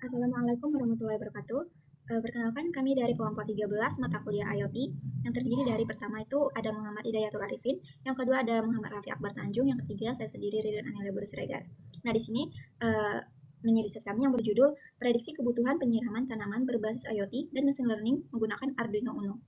Assalamualaikum warahmatullahi wabarakatuh. Perkenalkan kami dari kelompok 13 mata kuliah IoT yang terdiri dari pertama itu ada Muhammad Hidayatul Arifin, yang kedua ada Muhammad Rafi Akbar Tanjung, yang ketiga saya sendiri Ririn Anelia Siregar. Nah, di sini mini riset kami yang berjudul Prediksi Kebutuhan Penyiraman Tanaman Berbasis IoT dan Machine Learning Menggunakan Arduino Uno,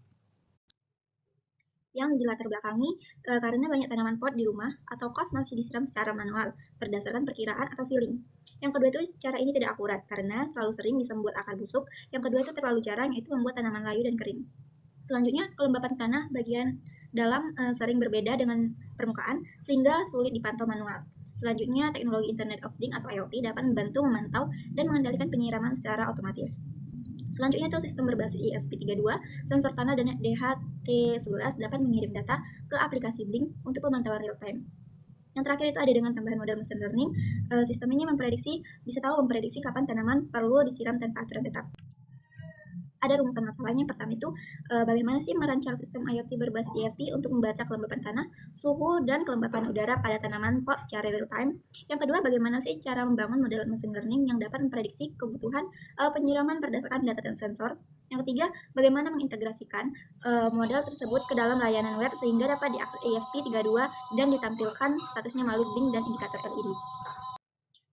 yang dilatar belakangi karena banyak tanaman pot di rumah atau kos masih disiram secara manual berdasarkan perkiraan atau feeling. Yang kedua itu cara ini tidak akurat karena terlalu sering bisa membuat akar busuk. Yang kedua itu terlalu jarang, yaitu membuat tanaman layu dan kering. Selanjutnya, kelembapan tanah bagian dalam sering berbeda dengan permukaan sehingga sulit dipantau manual. Selanjutnya, teknologi Internet of Things atau IoT dapat membantu memantau dan mengendalikan penyiraman secara otomatis. Selanjutnya itu sistem berbasis ESP32, sensor tanah dan DHT11 dapat mengirim data ke aplikasi Blink untuk pemantauan real time. Yang terakhir itu ada dengan tambahan model machine learning. Sistem ini bisa memprediksi kapan tanaman perlu disiram tanpa aturan tetap. Ada rumusan masalahnya. Yang pertama itu bagaimana sih merancang sistem IoT berbasis ESP untuk membaca kelembapan tanah, suhu, dan kelembapan udara pada tanaman pot secara real time. Yang kedua, bagaimana sih cara membangun model machine learning yang dapat memprediksi kebutuhan penyiraman berdasarkan data dan sensor. Yang ketiga, bagaimana mengintegrasikan model tersebut ke dalam layanan web sehingga dapat diakses ESP32 dan ditampilkan statusnya melalui Bing dan indikator LED.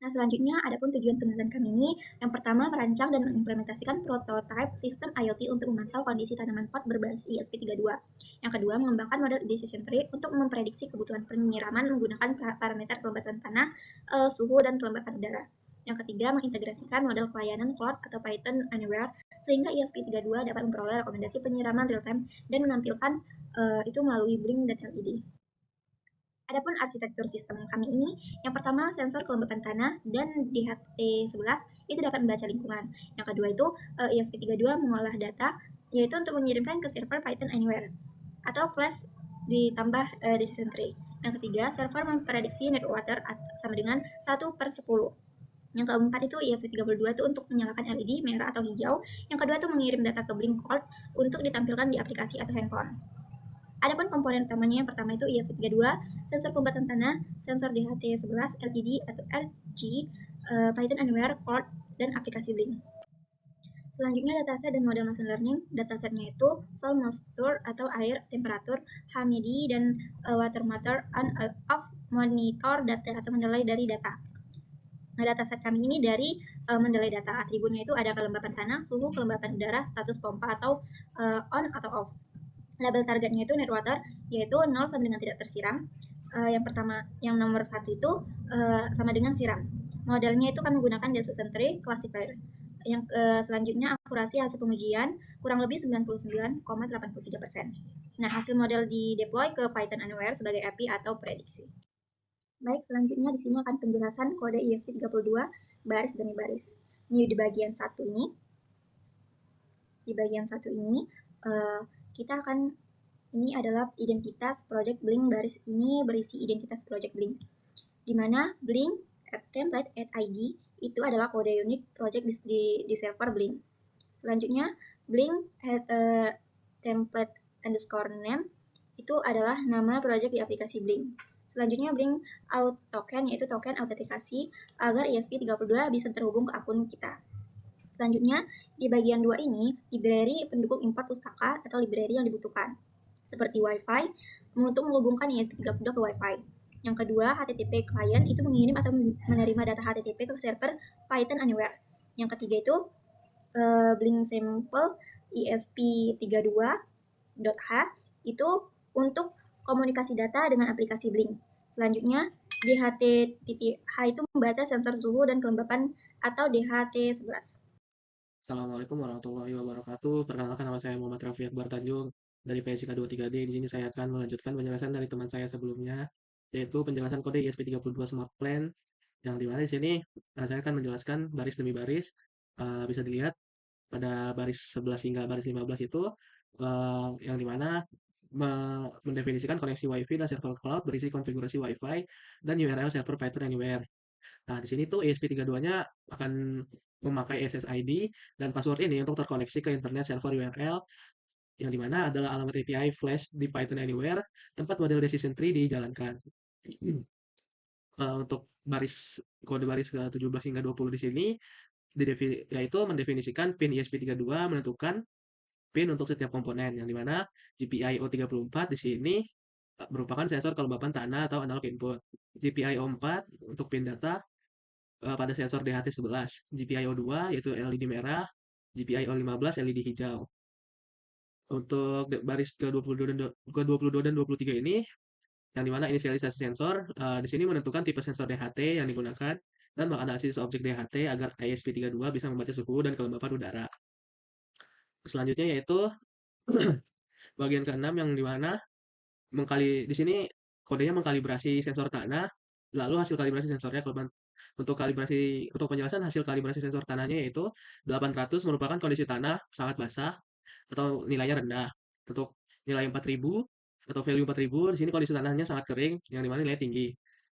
Nah, selanjutnya adapun tujuan penelitian kami ini, yang pertama merancang dan mengimplementasikan prototipe sistem IoT untuk memantau kondisi tanaman pot berbasis ESP32. Yang kedua, mengembangkan model decision tree untuk memprediksi kebutuhan penyiraman menggunakan parameter kelembapan tanah, suhu, dan kelembapan udara. Yang ketiga, mengintegrasikan model pelayanan cloud atau Python Anywhere sehingga ESP32 dapat memperoleh rekomendasi penyiraman real time dan menampilkan itu melalui Blink dan LED. Adapun arsitektur sistem kami ini, yang pertama sensor kelembapan tanah dan DHT11 itu dapat membaca lingkungan. Yang kedua itu ESP32 mengolah data, yaitu untuk mengirimkan ke server Python Anywhere atau Flash ditambah decision tree. Yang ketiga, server memprediksi net water sama dengan 1/10. Yang keempat itu ESP32 itu untuk menyalakan LED merah atau hijau. Yang kedua itu mengirim data ke Blink Cloud untuk ditampilkan di aplikasi atau handphone. Adapun komponen utamanya yang pertama itu ESP32, sensor kelembapan tanah, sensor DHT11, LED atau RG, Python Anywhere, Cloud, dan aplikasi Blink. Selanjutnya dataset dan model machine learning. Datasetnya itu soil moisture atau air, temperatur, humidity, dan water meter on off monitor data atau mendelay dari data. Nah, dataset kami ini dari mendelay data. Atributnya itu ada kelembapan tanah, suhu, kelembapan udara, status pompa atau on atau off. Label targetnya itu net water, yaitu 0 sama dengan tidak tersiram. Yang pertama, yang nomor 1 itu sama dengan siram. Modelnya itu kan menggunakan decision tree classifier. Yang selanjutnya akurasi hasil pengujian kurang lebih 99,83%. Nah, hasil model di deploy ke Python Anywhere sebagai API atau prediksi. Baik, selanjutnya di sini akan penjelasan kode ESP32 baris demi baris. Ini di bagian satu ini. Kita akan ini adalah identitas Project Blink. Baris ini berisi identitas Project Blink, di mana Blink template ID itu adalah kode unik project di server Blink. Selanjutnya, Blink template underscore name itu adalah nama project di aplikasi Blink. Selanjutnya, Blink out token, yaitu token autentikasi agar ESP32 bisa terhubung ke akun kita. Selanjutnya, di bagian 2 ini, library pendukung import pustaka atau library yang dibutuhkan, seperti Wi-Fi, untuk menghubungkan ESP32 ke Wi-Fi. Yang kedua, HTTP client itu mengirim atau menerima data HTTP ke server Python Anywhere. Yang ketiga itu Blink sample ESP32.h itu untuk komunikasi data dengan aplikasi Blink. Selanjutnya, DHT.h itu membaca sensor suhu dan kelembapan atau DHT11. Assalamualaikum warahmatullahi wabarakatuh. Perkenalkan, nama saya Muhammad Rafi Akbar Tanjung dari PSIK 23D. Di sini saya akan melanjutkan penjelasan dari teman saya sebelumnya, yaitu penjelasan kode ESP32 Smart Plan, yang dimana di sini saya akan menjelaskan baris demi baris. Bisa dilihat pada baris 11 hingga baris 15 itu, yang dimana mendefinisikan koneksi Wi-Fi dan server cloud berisi konfigurasi Wi-Fi dan URL server Python Anywhere. Nah, di sini tuh ESP32-nya akan memakai SSID dan password ini untuk terkoneksi ke internet server URL, yang dimana adalah alamat API Flash di Python Anywhere, tempat model decision tree dijalankan. Untuk kode baris ke 17 hingga 20 di sini, yaitu mendefinisikan pin ESP32 menentukan pin untuk setiap komponen, yang dimana GPIO 34 di sini merupakan sensor kelembapan tanah atau analog input. GPIO 4 untuk pin data pada sensor DHT11. GPIO 2 yaitu LED merah, GPIO 15 LED hijau. Untuk baris ke-22 dan 23 ini, yang dimana inisialisasi sensor, di sini menentukan tipe sensor DHT yang digunakan dan menganalisis objek DHT agar ESP32 bisa membaca suhu dan kelembapan udara. Selanjutnya yaitu bagian ke-6 yang dimana di sini kodenya mengkalibrasi sensor tanah, lalu hasil kalibrasi sensornya untuk penjelasan hasil kalibrasi sensor tanahnya yaitu 800 merupakan kondisi tanah sangat basah atau nilainya rendah. Untuk nilai 4000 atau value 4000 di sini kondisi tanahnya sangat kering yang dimana nilai tinggi.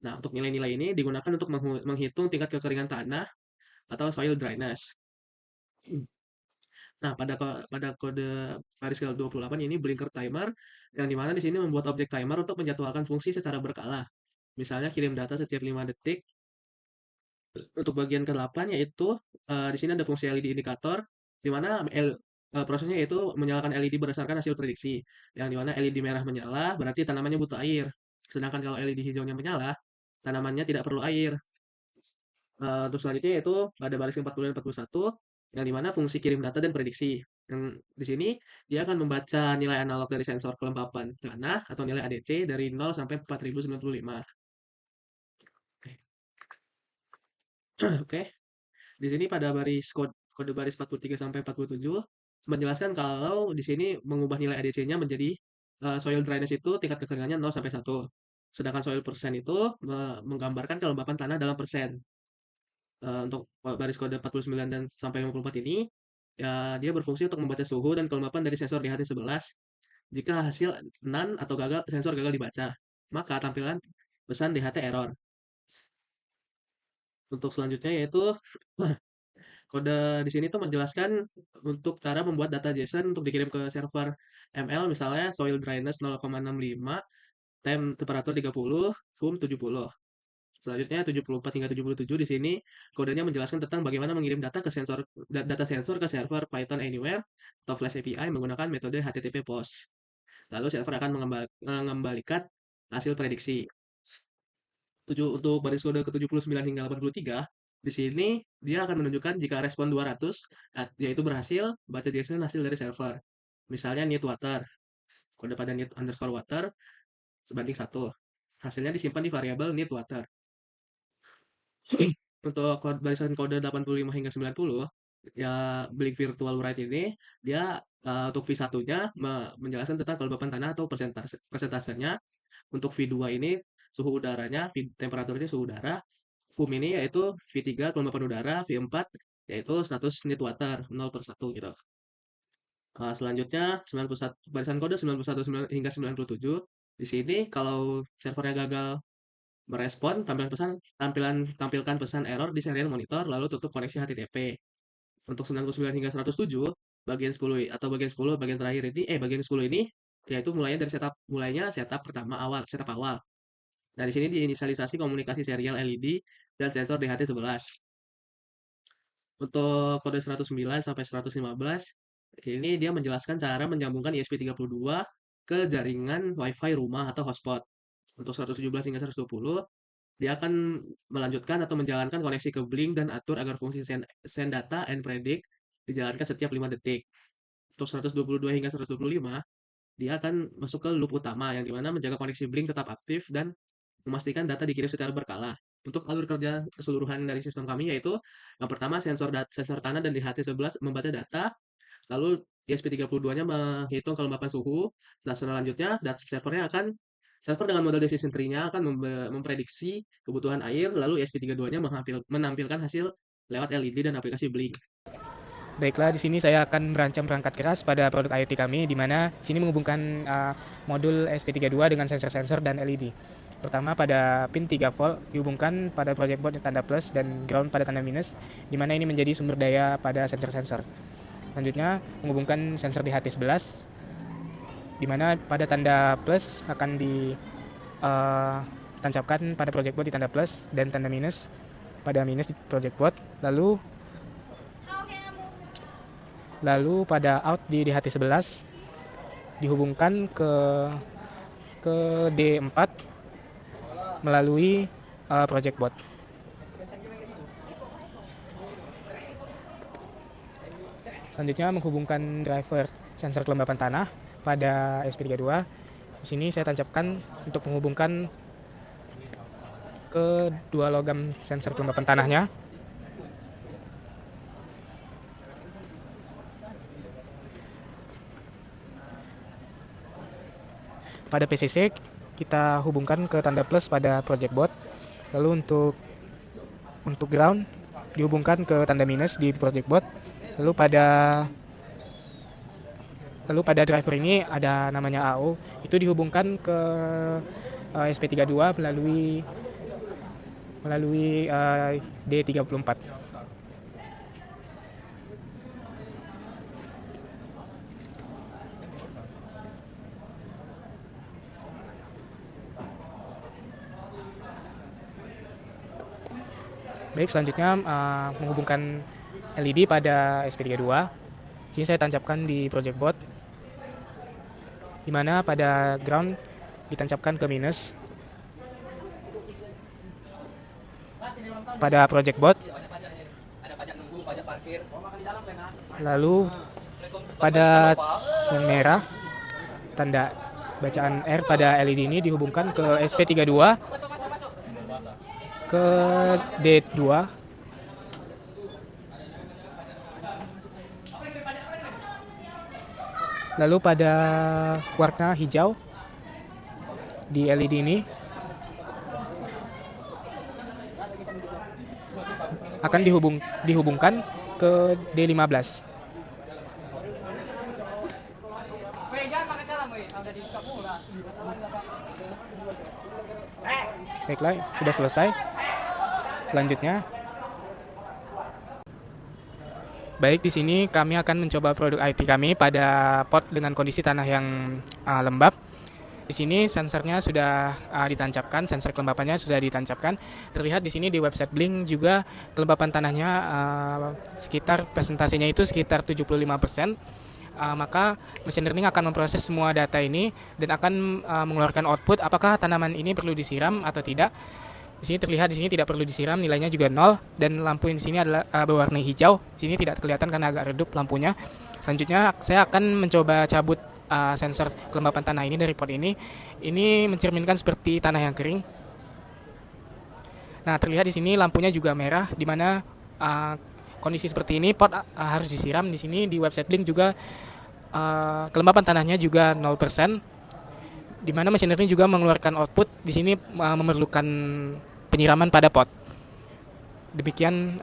Nah, untuk nilai-nilai ini digunakan untuk menghitung tingkat kekeringan tanah atau soil dryness. Nah, pada kode baris ke-28 ini blinker timer, yang dimana di sini membuat objek timer untuk menjadwalkan fungsi secara berkala. Misalnya kirim data setiap 5 detik. Untuk bagian ke-8 yaitu di sini ada fungsi LED indikator, di mana prosesnya yaitu menyalakan LED berdasarkan hasil prediksi. Yang dimana LED merah menyala berarti tanamannya butuh air. Sedangkan kalau LED hijaunya menyala, tanamannya tidak perlu air. Untuk selanjutnya yaitu pada baris 40 dan 41, yang dimana fungsi kirim data dan prediksi. Yang di sini dia akan membaca nilai analog dari sensor kelembapan tanah atau nilai ADC dari 0 sampai 4095. Oke. Di sini pada kode baris 43 sampai 47 menjelaskan kalau di sini mengubah nilai ADC-nya menjadi soil dryness itu tingkat kekeringannya 0 sampai 1. Sedangkan soil persen itu menggambarkan kelembapan tanah dalam persen. Untuk baris kode 49 dan sampai 54 ini, ya dia berfungsi untuk membaca suhu dan kelembapan dari sensor DHT11. Jika hasil none atau sensor gagal dibaca, maka tampilan pesan DHT error. Untuk selanjutnya yaitu kode di sini tuh menjelaskan untuk cara membuat data JSON untuk dikirim ke server ML, misalnya soil dryness 0,65, temperatur 30, FUM 70. Selanjutnya 74 hingga 77 di sini kodenya menjelaskan tentang bagaimana mengirim data sensor ke server Python Anywhere atau Flash API menggunakan metode HTTP POST. Lalu server akan mengembalikan hasil prediksi. Untuk baris kode ke-79 hingga 83, di sini dia akan menunjukkan jika respon 200, yaitu berhasil baca JSON hasil dari server. Misalnya need water, kode pada need_water sebanding 1. Hasilnya disimpan di variabel need water. Untuk barisan kode 85 hingga 90, ya Blink Virtual Write ini, dia untuk V1-nya menjelaskan tentang kelembapan tanah atau persentasenya. Untuk V2 ini suhu udaranya, temperaturnya suhu udara. FUM ini yaitu V3 kelembapan udara, V4 yaitu status need water 0/1 gitu. Selanjutnya 91, barisan kode 91 hingga 97. Di sini kalau servernya gagal merespon, tampilkan pesan error di serial monitor lalu tutup koneksi HTTP. Untuk 99 hingga 107, bagian 10 atau bagian terakhir ini bagian 10 ini yaitu mulainya setup awal. Nah, di sini diinisialisasi komunikasi serial LED dan sensor DHT11. Untuk kode 109 sampai 115, ini dia menjelaskan cara menyambungkan ESP32 ke jaringan WiFi rumah atau hotspot. Untuk 117 hingga 120, dia akan melanjutkan atau menjalankan koneksi ke Blink dan atur agar fungsi send data and predict dijalankan setiap 5 detik. Untuk 122 hingga 125, dia akan masuk ke loop utama yang dimana menjaga koneksi Blink tetap aktif dan memastikan data dikirim secara berkala. Untuk alur kerja keseluruhan dari sistem kami yaitu yang pertama sensor tanah dan DHT11 membaca data, lalu ESP32-nya menghitung kelembapan suhu. Nah, selanjutnya server dengan model decision tree-nya akan memprediksi kebutuhan air, lalu ESP32-nya menampilkan hasil lewat LED dan aplikasi Blink. Baiklah, di sini saya akan merancang perangkat keras pada produk IoT kami, di mana sini menghubungkan modul ESP32 dengan sensor-sensor dan LED. Pertama, pada pin 3 volt dihubungkan pada project board tanda plus dan ground pada tanda minus, di mana ini menjadi sumber daya pada sensor-sensor. Selanjutnya, menghubungkan sensor DHT11, di mana pada tanda plus akan ditancapkan pada project board di tanda plus dan tanda minus pada minus di project board. Lalu Lalu pada out di DHT11 dihubungkan ke D4 melalui project board. Selanjutnya menghubungkan driver sensor kelembapan tanah pada SP32. Di sini saya tancapkan untuk menghubungkan ke dua logam sensor kelembapan tanahnya. Pada PCC kita hubungkan ke tanda plus pada project board. Lalu untuk ground dihubungkan ke tanda minus di project board. Lalu pada driver ini ada namanya AO, itu dihubungkan ke SP32 melalui D34. Baik, selanjutnya menghubungkan LED pada SP32. Sini saya tancapkan di project board, di mana pada ground ditancapkan ke minus. Pada project board, lalu pada yang merah, tanda bacaan R pada LED ini dihubungkan ke SP32 ke D2. Lalu pada warna hijau di LED ini akan dihubungkan ke D15. Baiklah, sudah selesai. Selanjutnya, baik, di sini kami akan mencoba produk IT kami pada pot dengan kondisi tanah yang lembab. Di sini sensornya sudah ditancapkan, sensor kelembapannya sudah ditancapkan. Terlihat di sini di website Blink juga kelembapan tanahnya sekitar presentasinya itu sekitar 75%. Maka mesin learning akan memproses semua data ini dan akan mengeluarkan output apakah tanaman ini perlu disiram atau tidak. Di sini terlihat di sini tidak perlu disiram, nilainya juga 0 dan lampu di sini adalah berwarna hijau. Di sini tidak kelihatan karena agak redup lampunya. Selanjutnya saya akan mencoba cabut sensor kelembapan tanah ini dari pot ini. Ini mencerminkan seperti tanah yang kering. Nah, terlihat di sini lampunya juga merah, di mana kondisi seperti ini pot harus disiram. Di sini di website Blink juga kelembapan tanahnya juga 0%, di mana mesin learning juga mengeluarkan output. Di sini memerlukan penyiraman pada pot. Demikian